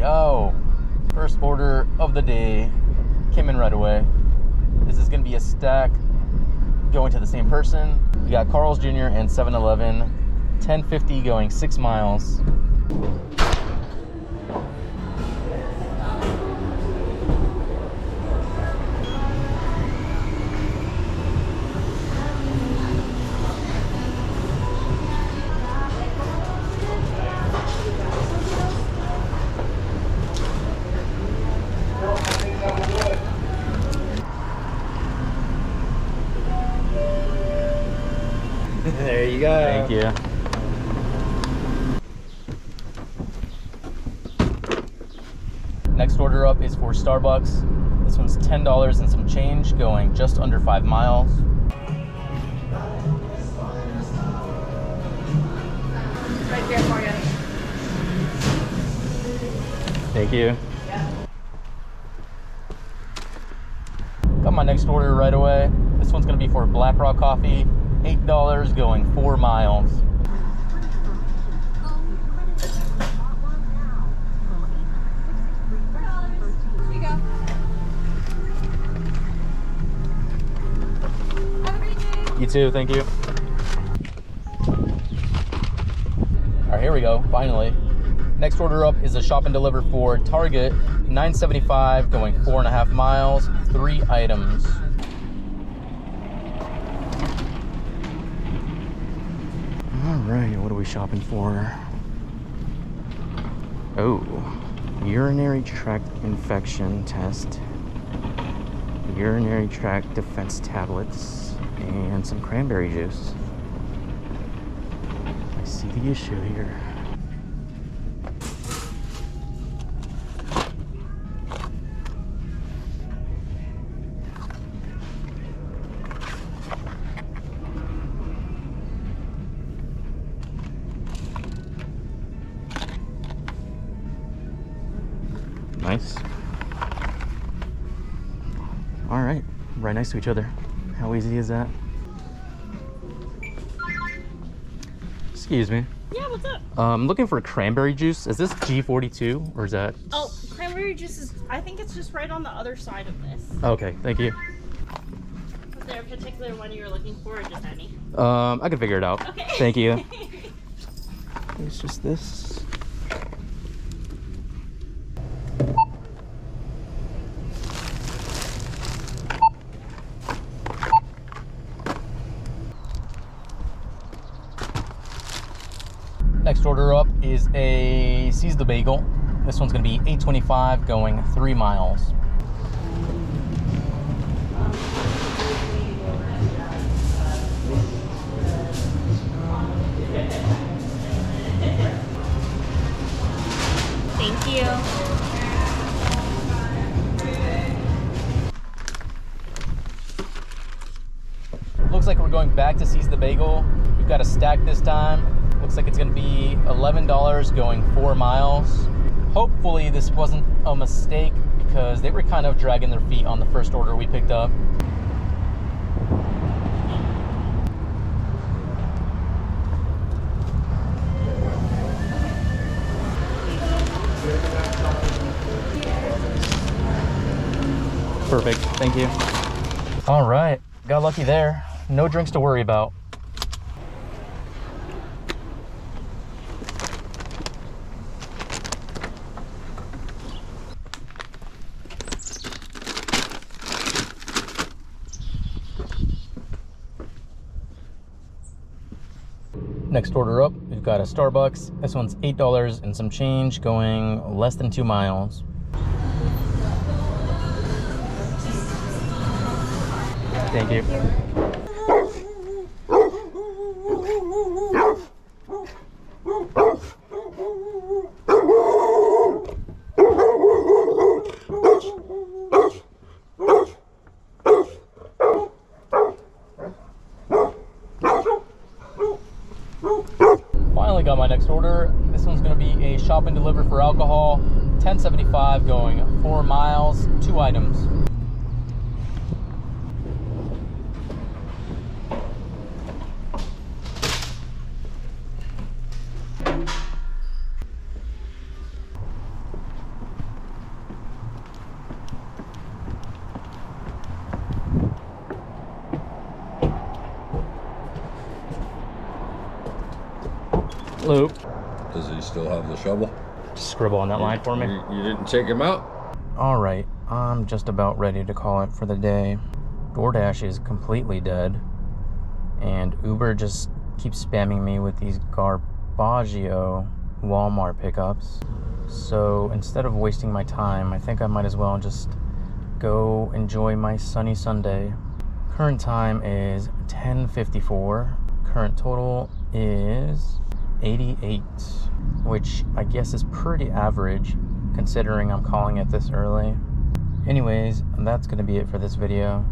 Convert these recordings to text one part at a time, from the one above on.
go. First order of the day came in right away. This is going to be a stack going to the same person. We got Carl's Jr. and 7-Eleven, 1050 going 6 miles. There you go. Thank you. Next order up is for Starbucks. This one's $10 and some change, going just under 5 miles. Right there for you. Thank you. Yeah. Got my next order right away. This one's going to be for Black Rock Coffee. $8 going 4 miles. Here you go. Have a great day. You too, thank you. All right, here we go, finally. Next order up is a shop and deliver for Target. $9.75 going 4.5 miles, 3 items. All right, what are we shopping for? Oh, urinary tract infection test, urinary tract defense tablets, and some cranberry juice. I see the issue here. Nice. All right, right next to each other. How easy is that? Excuse me. Yeah, what's up? I'm looking for cranberry juice. Is this G42 or is that? Oh, cranberry juice is, I think it's just right on the other side of this. Okay, thank you. Was there a particular one you were looking for or just any? I can figure it out. Okay. Thank you. It's just this. Next order up is a Seize the Bagel. This one's gonna be $8.25 going 3 miles. Thank you. Looks like we're going back to Seize the Bagel. We've got a stack this time. Looks like it's gonna be $11 going 4 miles. Hopefully this wasn't a mistake because they were kind of dragging their feet on the first order we picked up. Perfect, thank you. All right, got lucky there. No drinks to worry about. Next order up, we've got a Starbucks. This one's $8 and some change going less than 2 miles. Thank you. Finally got my next order. This one's going to be a shop and deliver for alcohol. $10.75 going 4 miles, 2 items. loop. Does he still have the shovel? Scribble on that line for me. You didn't take him out? All right, I'm just about ready to call it for the day. DoorDash is completely dead, and Uber just keeps spamming me with these garbaggio Walmart pickups. So instead of wasting my time, I think I might as well just go enjoy my sunny Sunday. Current time is 10:54. Current total is 88, which I guess is pretty average considering I'm calling it this early. Anyways, that's going to be it for this video.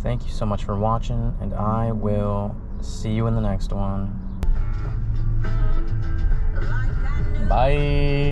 Thank you so much for watching, and I will see you in the next one. Bye.